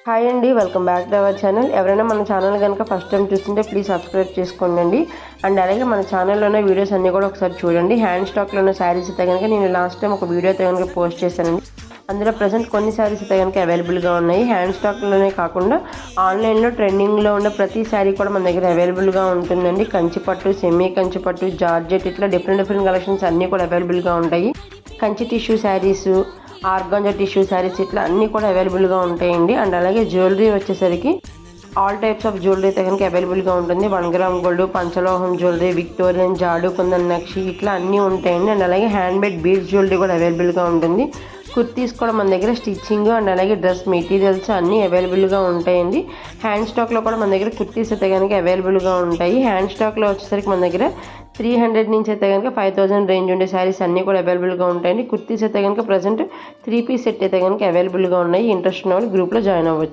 Hi అండి, welcome back to our channel. ఎవరైనా మన ఛానల్ కనుక ఫస్ట్ టైం చూస్తుంటే ప్లీజ్ సబ్స్క్రైబ్ చేసుకోండి. అండ్ అలాగే మన ఛానల్లో వీడియోస్ అన్నీ కూడా ఒకసారి చూడండి. హ్యాండ్ స్టాక్లో ఉన్న శారీస్ అయితే కనుక నేను లాస్ట్ టైం ఒక వీడియో అయితే కనుక పోస్ట్ చేశానండి. అందులో ప్రజెంట్ కొన్ని శారీస్ అయితే కనుక అవైలబుల్గా ఉన్నాయి. హ్యాండ్ స్టాక్లోనే కాకుండా ఆన్లైన్లో ట్రెండింగ్లో ఉన్న ప్రతి శారీ కూడా మన దగ్గర అవైలబుల్గా ఉంటుందండి. కంచిపట్టు, సెమీ కంచిపట్టు, జార్జెట్, ఇట్లా డిఫరెంట్ కలెక్షన్స్ అన్నీ కూడా అవైలబుల్గా ఉంటాయి. Kanchi tissue saris, organza tissue saris, ఇట్లా అన్నీ కూడా అవైలబుల్గా ఉంటాయండి. అండ్ అలాగే జ్యువెలరీ వచ్చేసరికి ఆల్ టైప్స్ ఆఫ్ జ్యువెలరీ అయితే కనుక అవైలబుల్గా ఉంటుంది. 1 గ్రామ్ గోల్డ్, పంచలోహం జ్యువెలరీ, విక్టోరియన్, జాడు, కుందన్ నక్షి, ఇట్లా అన్నీ ఉంటాయండి. అండ్ అలాగే హ్యాండ్ మేడ్ బీడ్స్ జ్యువెలరీ కూడా అవైలబుల్గా ఉంటుంది. కుర్తీస్ కూడా మన దగ్గర స్టిచ్చింగ్ అండ్ అలాగే డ్రెస్ మెటీరియల్స్ అన్నీ అవైలబుల్గా ఉంటాయండి. హ్యాండ్ స్టాక్లో కూడా మన దగ్గర కుర్తీస్ అయితే కనుక అవైలబుల్గా ఉంటాయి. హ్యాండ్ స్టాక్లో వచ్చేసరికి మన దగ్గర 300 నుంచి అయితే కనుక 5000 రేంజ్ ఉండే శారీస్ అన్నీ కూడా అవైలబుల్గా ఉంటాయండి. కుర్తీస్ అయితే కనుక ప్రజెంట్ 3 పీస్ సెట్ అయితే కనుక అవైలబుల్గా ఉన్నాయి. ఇంట్రెస్ట్ ఉన్న వాళ్ళు గ్రూప్లో జాయిన్ అవ్వచ్చు.